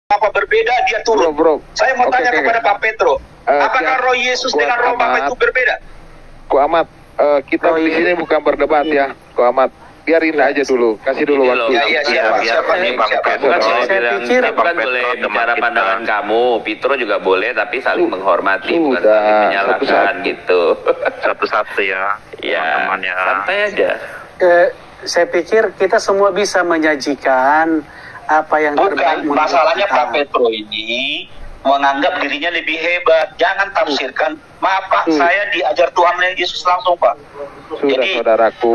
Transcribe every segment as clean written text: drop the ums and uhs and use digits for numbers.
Bapa berbeda, dia turun. Bro. Saya mau tanya kepada Pak Petro, apakah roh Yesus dengan roh Bapa itu berbeda? Ko Ahmad, kita di sini bukan berdebat ya, Ko Ahmad. Biarin aja dulu, kasih dulu waktu. Siapa nih Bang Petro? Saya pikir kan boleh bicara pandangan kamu, Petro juga boleh, tapi saling menghormati, bukan saling menyalahkan gitu. Satu-satu ya, teman-teman ya. Santai aja. Saya pikir kita semua bisa menyajikan apa yang terbaik. Masalahnya Pak Petro ini menganggap dirinya lebih hebat. Jangan tafsirkan. Maaf Pak, saya diajar Tuhan Yesus langsung Pak. Sudah Jadi, saudaraku,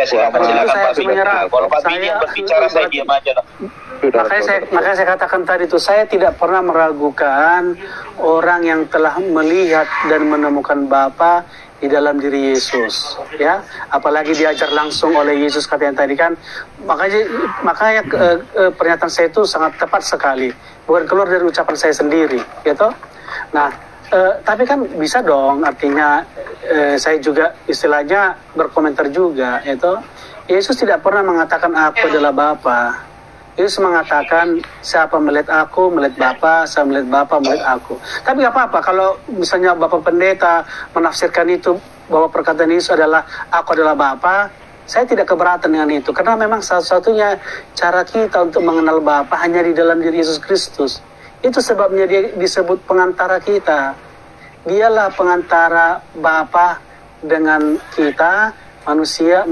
silakan Pak Bini. Kalau Pak Bini yang berbicara, saya diam aja. Makanya saya katakan tadi itu, saya tidak pernah meragukan orang yang telah melihat dan menemukan Bapa di dalam diri Yesus, ya. Apalagi diajar langsung oleh Yesus katanya tadi kan. Makanya pernyataan saya itu sangat tepat sekali, bukan keluar dari ucapan saya sendiri, gitu. Nah, tapi kan bisa dong, artinya saya juga istilahnya berkomentar juga, yaitu Yesus tidak pernah mengatakan aku adalah Bapa. Yesus mengatakan siapa melihat aku, melihat Bapa, saya melihat Bapa, melihat aku. Tapi nggak apa-apa kalau misalnya Bapak Pendeta menafsirkan itu bahwa perkataan Yesus adalah aku adalah Bapa, saya tidak keberatan dengan itu. Karena memang satu-satunya cara kita untuk mengenal Bapa hanya di dalam diri Yesus Kristus. Itu sebabnya dia disebut pengantara kita. Dialah pengantara Bapa dengan kita, manusia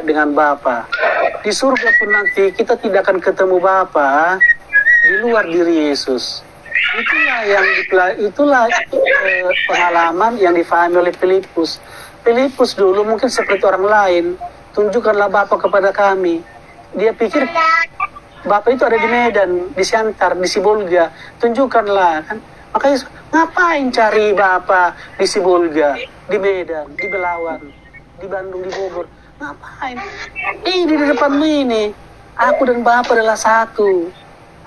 dengan Bapa. Di surga pun nanti kita tidak akan ketemu Bapa di luar diri Yesus. Itulah pengalaman yang difahami oleh Filipus. Filipus dulu mungkin seperti orang lain, tunjukkanlah Bapa kepada kami. Dia pikir Bapa itu ada di Medan, di Siantar, di Sibolga. Tunjukkanlah kan. Makanya ngapain cari Bapa di Sibolga, di Medan, di Belawan, di Bandung, di Bogor? Ngapain? Di depanmu ini. Aku dan Bapa adalah satu.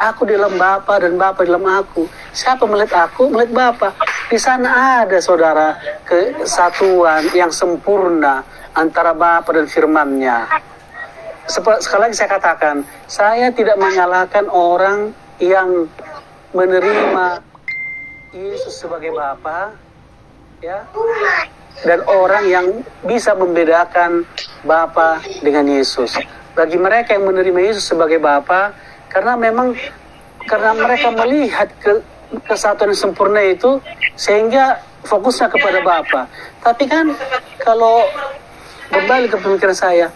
Aku dalam Bapa dan Bapa dalam aku. Siapa melihat aku, melihat Bapa. Di sana ada saudara kesatuan yang sempurna antara Bapa dan firman-Nya. Sekali lagi saya katakan, saya tidak menyalahkan orang yang menerima Yesus sebagai Bapa, ya, dan orang yang bisa membedakan Bapa dengan Yesus. Bagi mereka yang menerima Yesus sebagai Bapa, karena mereka melihat kesatuan yang sempurna itu, sehingga fokusnya kepada Bapa. Tapi kan kalau kembali ke pemikiran saya,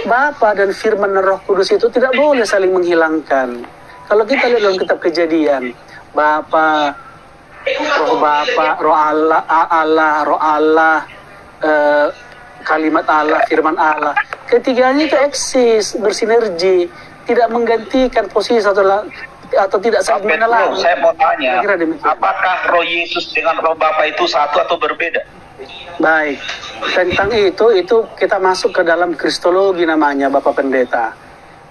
Bapa dan firman dan Roh Kudus itu tidak boleh saling menghilangkan. Kalau kita lihat dalam kitab Kejadian, Bapa, Roh Bapa, Roh Allah, kalimat Allah, firman Allah. Ketiganya itu eksis, bersinergi, tidak menggantikan posisi satu atau tidak saling menelan. Saya mau tanya, apakah roh Yesus dengan roh Bapa itu satu atau berbeda? Baik, tentang itu kita masuk ke dalam kristologi namanya, Bapak Pendeta.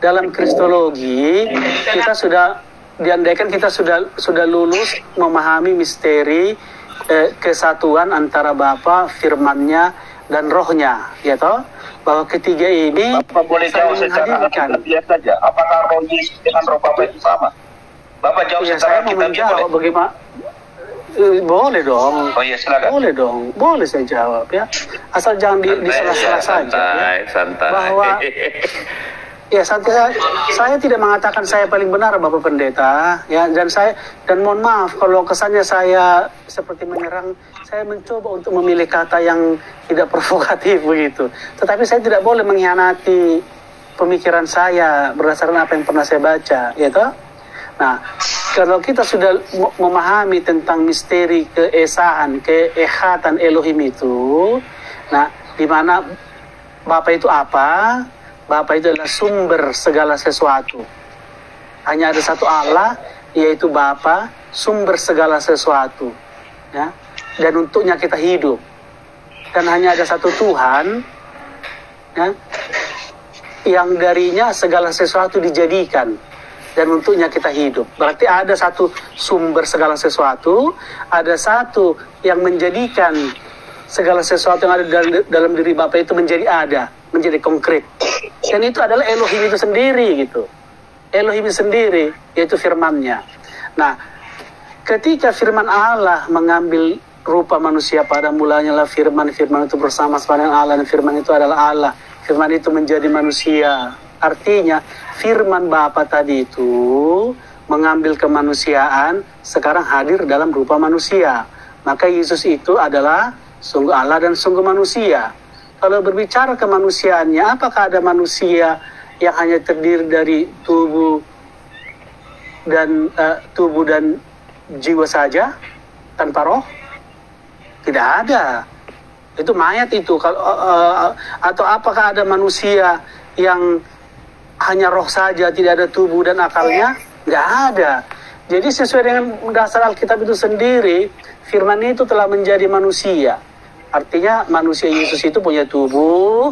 Dalam kristologi kita sudah diandaikan kita sudah lulus memahami misteri kesatuan antara Bapa, firman-Nya dan Roh-Nya, ya toh? Bahwa ketiga ini Bapak boleh jawab secara harfiah saja. Apakah roh Yesus dengan roh Bapa itu sama? Bapak jawab secara harfiah boleh? Bagaimana? Boleh dong. Oh iya, silakan. Boleh dong. Boleh saya jawab ya. Asal jangan disalah-salah saja. Santai. Bahwa ya saya tidak mengatakan saya paling benar Bapak Pendeta ya, dan mohon maaf kalau kesannya saya seperti menyerang. Saya mencoba untuk memilih kata yang tidak provokatif begitu. Tetapi saya tidak boleh mengkhianati pemikiran saya berdasarkan apa yang pernah saya baca, ya toh? Nah, kalau kita sudah memahami tentang misteri keesaan, keehatan Elohim itu, nah, di mana Bapa itu apa? Bapa itu adalah sumber segala sesuatu. Hanya ada satu Allah, yaitu Bapa, sumber segala sesuatu. Ya. Dan untuknya kita hidup. Dan hanya ada satu Tuhan, ya, yang darinya segala sesuatu dijadikan. Dan untuknya kita hidup. Berarti ada satu sumber segala sesuatu, ada satu yang menjadikan segala sesuatu yang ada dalam diri Bapa itu menjadi ada, menjadi konkret. Dan itu adalah Elohim itu sendiri gitu. Elohim sendiri, yaitu firman-Nya. Nah, ketika firman Allah mengambil rupa manusia, pada mulanya lah firman, firman itu bersama-sama dengan Allah, dan firman itu adalah Allah, firman itu menjadi manusia. Artinya firman Bapa tadi itu mengambil kemanusiaan, sekarang hadir dalam rupa manusia. Maka Yesus itu adalah sungguh Allah dan sungguh manusia. Kalau berbicara kemanusiaannya, apakah ada manusia yang hanya terdiri dari tubuh dan jiwa saja tanpa roh? Tidak ada. Itu mayat itu. Atau apakah ada manusia yang hanya roh saja, tidak ada tubuh dan akalnya? Nggak ada. Jadi sesuai dengan dasar Alkitab itu sendiri, firman itu telah menjadi manusia. Artinya manusia Yesus itu punya tubuh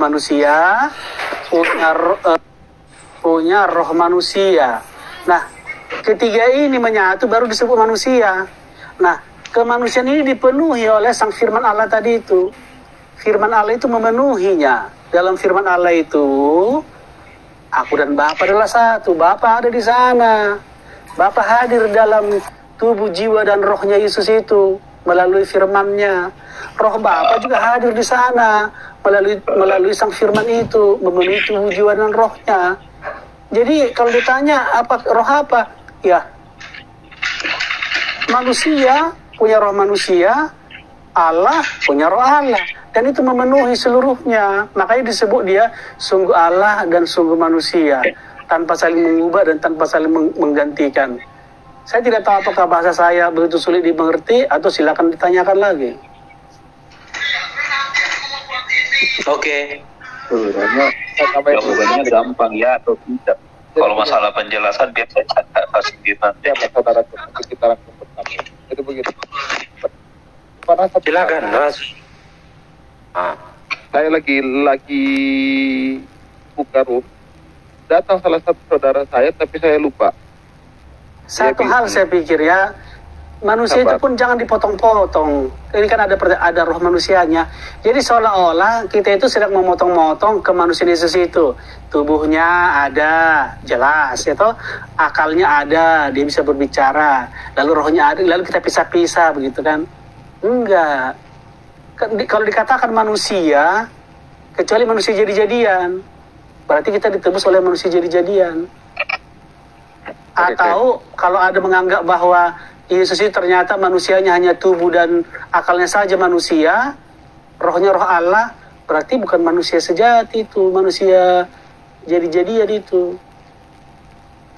manusia, punya roh manusia. Nah, ketiga ini menyatu baru disebut manusia. Nah, kemanusiaan ini dipenuhi oleh sang firman Allah tadi itu. Firman Allah itu memenuhinya. Dalam firman Allah itu, aku dan Bapa adalah satu. Bapa ada di sana. Bapa hadir dalam tubuh, jiwa, dan rohnya Yesus itu melalui firman-Nya. Roh Bapa juga hadir di sana melalui sang firman itu, memenuhi tubuh, jiwa, dan rohnya. Jadi kalau ditanya roh apa? Ya, manusia punya roh manusia, Allah punya roh Allah, dan itu memenuhi seluruhnya. Makanya disebut dia sungguh Allah dan sungguh manusia, tanpa saling mengubah dan tanpa saling menggantikan. Saya tidak tahu apakah bahasa saya begitu sulit dimengerti, atau silakan ditanyakan lagi. Oke. Jawabannya gampang ya atau tidak. Kalau masalah penjelasan biar saya kasih di nanti apa saudara kita langsung bertanya. Jadi begitu. Silakan, Mas. Saya lagi buka room. Datang salah satu saudara saya, tapi saya lupa. Satu hal saya pikir ya, manusia itu pun jangan dipotong-potong. Ini kan ada roh manusianya. Jadi seolah-olah kita itu sedang memotong-motong kemanusiaan Yesus itu. Tubuhnya ada, jelas, itu akalnya ada, dia bisa berbicara. Lalu rohnya ada, lalu kita pisah-pisah begitu kan? Enggak. Kalau dikatakan manusia, kecuali manusia jadi-jadian, berarti kita ditebus oleh manusia jadi-jadian. Atau kalau ada menganggap bahwa Yesus itu ternyata manusianya hanya tubuh dan akalnya saja manusia, rohnya roh Allah, berarti bukan manusia sejati itu, manusia jadi-jadian itu.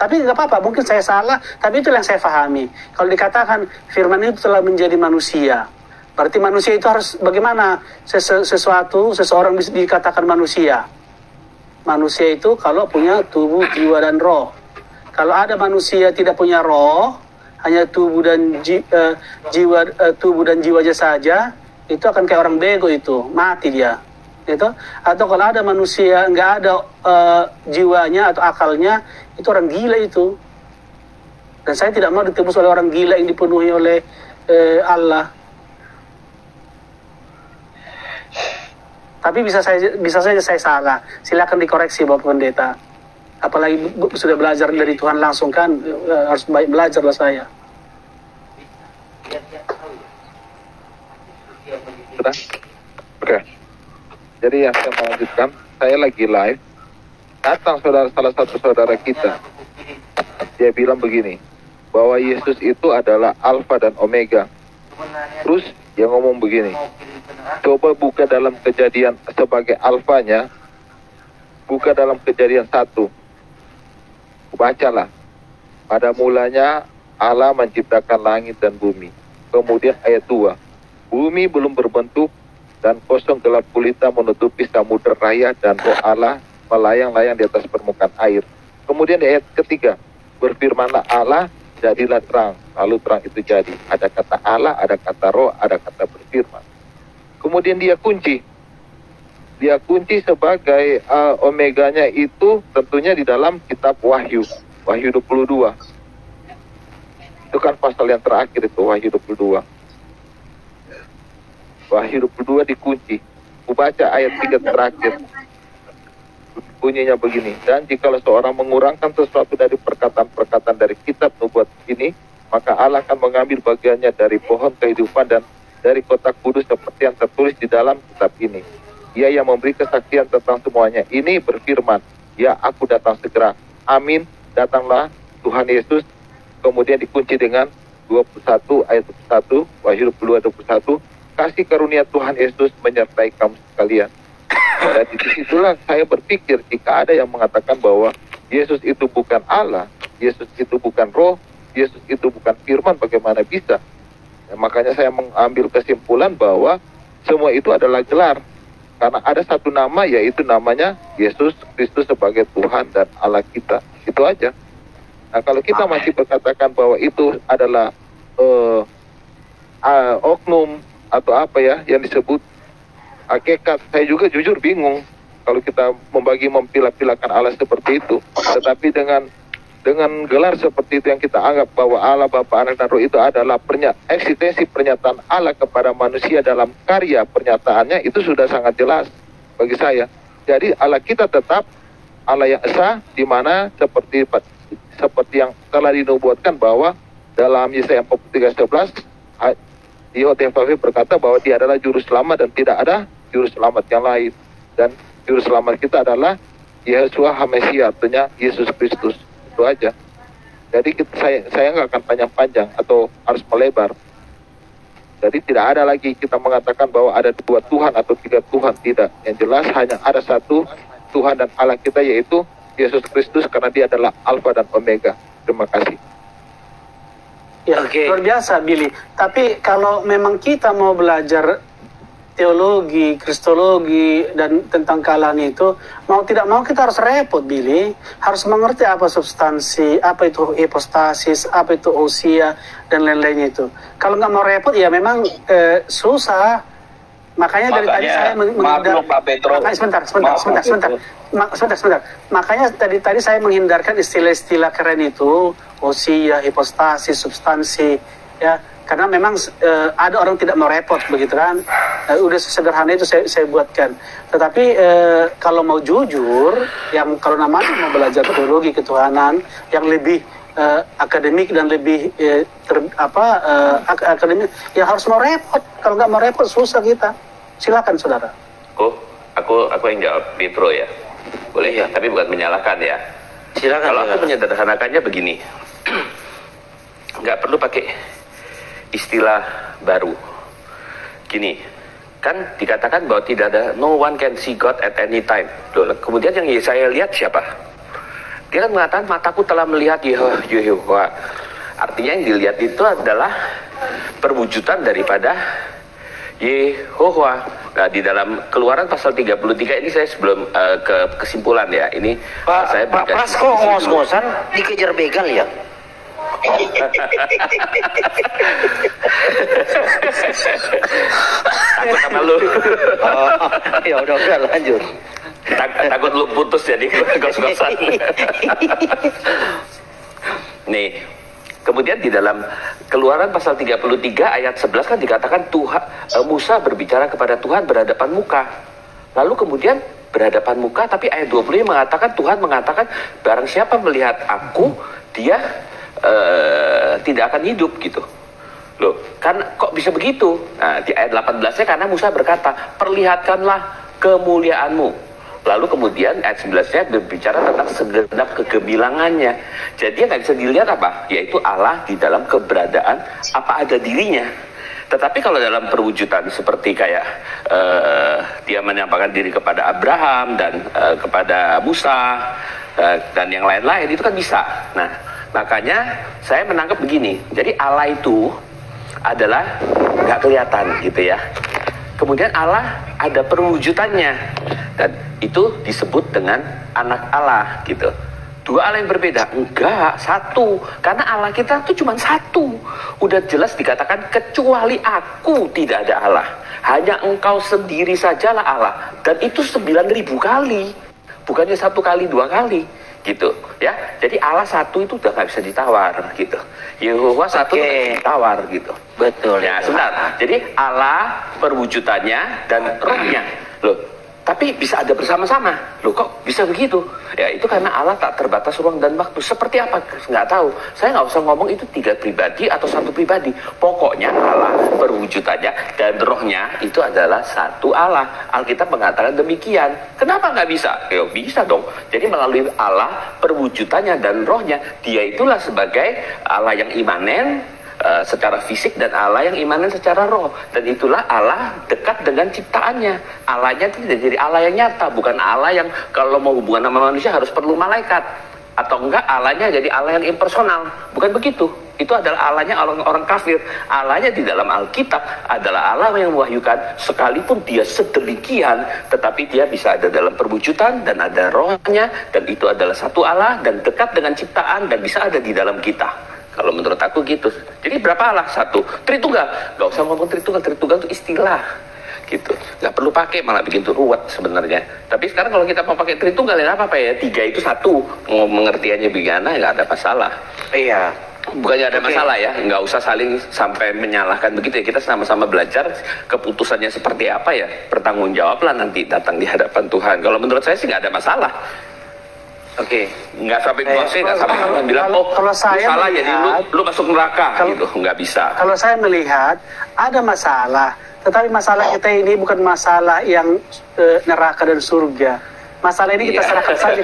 Tapi nggak apa-apa, mungkin saya salah, tapi itu yang saya pahami. Kalau dikatakan firman itu telah menjadi manusia, berarti manusia itu harus bagaimana? Seseorang dikatakan manusia. Manusia itu kalau punya tubuh, jiwa, dan roh. Kalau ada manusia tidak punya roh, hanya tubuh dan jiwa saja, itu akan kayak orang bego itu, mati dia. Itu. Atau kalau ada manusia nggak ada jiwanya atau akalnya, itu orang gila itu. Dan saya tidak mau ditebus oleh orang gila yang dipenuhi oleh Allah. Tapi bisa saja saya salah. Silakan dikoreksi Bapak Pendeta. Apalagi sudah belajar dari Tuhan langsung kan, harus baik belajarlah saya. Sudah? Oke. Jadi yang saya melanjutkan, saya lagi live, datang salah satu saudara kita, dia bilang begini, bahwa Yesus itu adalah Alfa dan Omega. Terus dia ngomong begini, coba buka dalam Kejadian sebagai Alfanya, buka dalam Kejadian 1. Bacalah, pada mulanya Allah menciptakan langit dan bumi. Kemudian ayat 2, bumi belum berbentuk dan kosong gelap gulita menutupi samudera raya, dan roh Allah melayang-layang di atas permukaan air. Kemudian di ayat ketiga, berfirmanlah Allah, jadilah terang. Lalu terang itu jadi. Ada kata Allah, ada kata roh, ada kata berfirman. Kemudian dia kunci sebagai omeganya itu tentunya di dalam kitab Wahyu 22. Itu kan pasal yang terakhir itu, Wahyu 22. Wahyu 22 dikunci. Baca ayat 3 terakhir. bunyinya begini, dan jikalau seorang mengurangkan sesuatu dari perkataan-perkataan dari kitab nubuat ini, maka Allah akan mengambil bagiannya dari pohon kehidupan dan dari kota kudus seperti yang tertulis di dalam kitab ini. Ia yang memberi kesaksian tentang semuanya ini berfirman, ya aku datang segera. Amin, datanglah Tuhan Yesus. Kemudian dikunci dengan 21 ayat 1, Wahyu 22:21, kasih karunia Tuhan Yesus menyertai kamu sekalian. Dan di situlah saya berpikir, jika ada yang mengatakan bahwa Yesus itu bukan Allah, Yesus itu bukan roh, Yesus itu bukan firman, bagaimana bisa? Ya, makanya saya mengambil kesimpulan bahwa semua itu adalah gelar. Karena ada satu nama, yaitu namanya Yesus Kristus sebagai Tuhan dan Allah kita. Itu aja. Nah, kalau kita masih berkatakan bahwa itu adalah oknum atau apa ya yang disebut hakikat, saya juga jujur bingung kalau kita mempilah-pilahkan Allah seperti itu. Tetapi dengan gelar seperti itu yang kita anggap bahwa Allah, Bapa, Anak, dan Roh itu adalah eksistensi pernyataan Allah kepada manusia dalam karya pernyataannya, itu sudah sangat jelas bagi saya. Jadi Allah kita tetap Allah yang esa, di mana seperti yang telah dinubuatkan bahwa dalam Yesaya 43:11 YHWH berkata bahwa dia adalah juru selamat dan tidak ada juru selamat yang lain, dan juru selamat kita adalah Yeshua HaMesias, artinya Yesus Kristus. Itu aja. Jadi saya nggak akan panjang-panjang atau harus melebar. Jadi tidak ada lagi kita mengatakan bahwa ada 2 Tuhan atau 3 Tuhan, tidak. Yang jelas hanya ada satu Tuhan dan Allah kita, yaitu Yesus Kristus, karena dia adalah Alfa dan Omega. Terima kasih. Ya, luar biasa, Billy. Tapi kalau memang kita mau belajar teologi, kristologi, dan tentang kealahan itu, mau tidak mau kita harus repot, Billy. Harus mengerti apa substansi, apa itu hipostasis, apa itu ousia, dan lain-lainnya itu. Kalau nggak mau repot, ya memang susah. Makanya dari tadi saya menghindar. Sebentar. Makanya tadi saya menghindarkan istilah-istilah keren itu, ousia, hipostasis, substansi, ya. Karena memang ada orang tidak mau repot, begitu kan? Udah sesederhana itu saya buatkan. Tetapi kalau mau jujur, yang kalau namanya mau belajar teologi ketuhanan yang lebih akademik dan lebih akademik, ya harus mau repot. Kalau nggak mau repot susah kita. Silakan saudara. Aku yang jawab, Pietro ya. Boleh ya, tapi bukan menyalahkan ya. Silakan. Kalau aku menyederhanakannya begini, nggak perlu pakai istilah baru. Gini, kan dikatakan bahwa tidak ada, no one can see God at any time. Loh, kemudian yang saya lihat siapa? Dia kan mengatakan mataku telah melihat Yehovah. Artinya yang dilihat itu adalah perwujudan daripada Yehovah. Nah, di dalam Keluaran pasal 33 ini saya sebelum ke kesimpulan ya. Ini saya Pak Pras kok ngos-ngosan dikejar begal ya? Takut sama lu. Ya udah lanjut. Takut lu putus jadi gos-gosan. Nih, kemudian di dalam Keluaran pasal 33 ayat 11 kan dikatakan Musa berbicara kepada Tuhan berhadapan muka. Lalu kemudian berhadapan muka, tapi ayat 20 mengatakan Tuhan mengatakan barang siapa melihat aku, dia tidak akan hidup gitu. Loh, kan kok bisa begitu? Nah, di ayat 18-nya karena Musa berkata, perlihatkanlah kemuliaanmu. Lalu kemudian ayat 19-nya berbicara tentang segenap kegemilangannya. Jadi yang nggak bisa dilihat apa? Yaitu Allah di dalam keberadaan apa ada dirinya. Tetapi kalau dalam perwujudan seperti kayak dia menyampaikan diri kepada Abraham dan kepada Musa dan yang lain-lain, itu kan bisa. Nah, makanya saya menangkap begini. Jadi Allah itu adalah nggak kelihatan gitu ya. Kemudian Allah ada perwujudannya, dan itu disebut dengan anak Allah gitu. Dua Allah yang berbeda? Enggak, satu. Karena Allah kita itu cuma satu. Udah jelas dikatakan kecuali aku tidak ada Allah. Hanya engkau sendiri sajalah Allah. Dan itu 9.000 kali. Bukannya 1 kali, 2 kali. Gitu ya. Jadi Allah satu itu udah nggak bisa ditawar gitu. Yehovah satu itu nggak bisa ditawar gitu. Betul ya. Sebentar. Jadi Allah perwujudannya dan rohnya. Loh, tapi bisa ada bersama-sama. Loh kok bisa begitu? Ya itu karena Allah tak terbatas ruang dan waktu. Seperti apa? Nggak tahu. Saya nggak usah ngomong itu 3 pribadi atau 1 pribadi. Pokoknya Allah perwujudannya dan rohnya itu adalah satu Allah. Alkitab mengatakan demikian. Kenapa nggak bisa? Ya bisa dong. Jadi melalui Allah perwujudannya dan rohnya, dia itulah sebagai Allah yang imanen secara fisik dan Allah yang imanen secara roh, dan itulah Allah dekat dengan ciptaannya. Allahnya tidak jadi Allah yang nyata, bukan Allah yang kalau mau hubungan sama manusia harus perlu malaikat, atau enggak Allahnya jadi Allah yang impersonal, bukan begitu. Itu adalah Allahnya orang-orang kafir. Allahnya di dalam Alkitab adalah Allah yang mewahyukan, sekalipun dia sedemikian, tetapi dia bisa ada dalam perwujudan dan ada rohnya, dan itu adalah satu Allah dan dekat dengan ciptaan dan bisa ada di dalam kita. Kalau menurut aku gitu. Jadi berapa Allah? 1. Tritunggal. Gak usah ngomong Tritunggal. Tritunggal itu istilah. Gitu. Gak perlu pakai, malah bikin tuh ruwet sebenarnya. Tapi sekarang kalau kita mau pakai Tritunggal, ya apa ya? 3 itu 1. Mau pengertiannya bagaimana, gak ada masalah. Iya. Bukannya ada masalah ya. Nggak usah saling sampai menyalahkan begitu ya. Kita sama-sama belajar keputusannya seperti apa ya. Bertanggung jawablah nanti datang di hadapan Tuhan. Kalau menurut saya sih nggak ada masalah. Oke, nggak sampai nggak sampai bilang kalau saya salah melihat, jadi lu masuk neraka gitu, nggak bisa. Kalau saya melihat ada masalah, tetapi masalah kita ini bukan masalah yang neraka dan surga. Masalah ini kita serahkan saja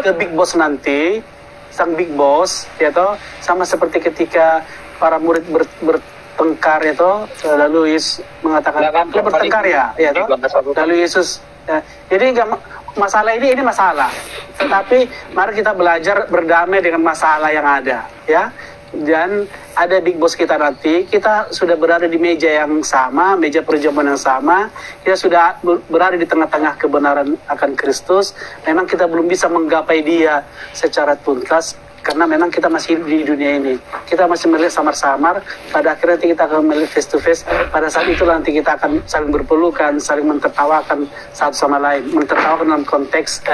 ke Big Boss nanti, sang Big Boss, ya toh, sama seperti ketika para murid bertengkar, ya toh, lalu Yesus mengatakan, lu bertengkar ya toh, lalu Yesus, ya, jadi nggak. Masalah ini masalah, tetapi mari kita belajar berdamai dengan masalah yang ada, ya. Dan ada Big Boss kita nanti, kita sudah berada di meja yang sama, meja perjamuan yang sama, kita sudah berada di tengah-tengah kebenaran akan Kristus. Memang kita belum bisa menggapai dia secara tuntas, karena memang kita masih hidup di dunia ini. Kita masih melihat samar-samar, pada akhirnya nanti kita akan melihat face to face. Pada saat itu nanti kita akan saling berpelukan, saling mentertawakan satu sama lain. Mentertawakan dalam konteks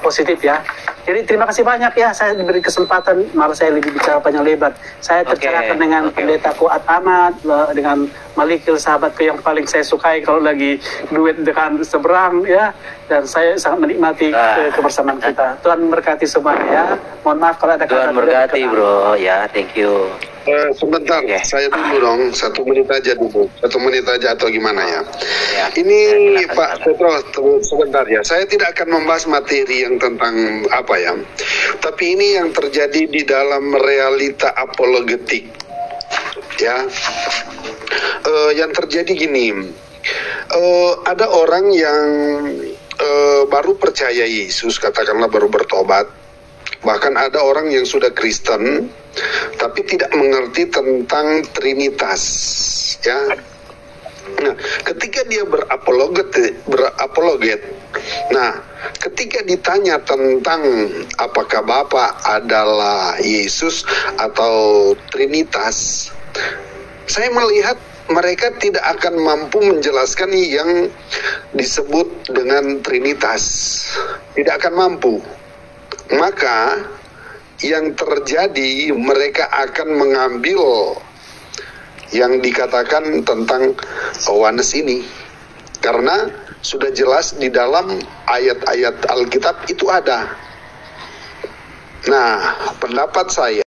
positif ya. Jadi terima kasih banyak ya, saya diberi kesempatan, malah saya lebih bicara panjang lebar. Saya tercerahkan dengan pendeta Kuat Ahmad, dengan Malikil sahabatku yang paling saya sukai kalau lagi duet dengan seberang ya. Dan saya sangat menikmati kebersamaan kita. Tuhan memberkati semuanya ya. Mohon maaf kalau ada Tuhan berkati bro, ya thank you. Sebentar, saya dulu dong, 1 menit aja dulu, 1 menit aja atau gimana ya? Ini Pak Petro, sebentar ya, saya tidak akan membahas materi yang tentang apa ya, tapi ini yang terjadi di dalam realita apologetik, ya. Yang terjadi gini, ada orang yang baru percaya Yesus, katakanlah baru bertobat. Bahkan ada orang yang sudah Kristen tapi tidak mengerti tentang Trinitas, ya. Nah, ketika dia berapologet, nah, ketika ditanya tentang apakah Bapa adalah Yesus atau Trinitas, saya melihat mereka tidak akan mampu menjelaskan yang disebut dengan Trinitas. Tidak akan mampu. Maka yang terjadi, mereka akan mengambil yang dikatakan tentang oneness ini. Karena sudah jelas di dalam ayat-ayat Alkitab itu ada. Nah, pendapat saya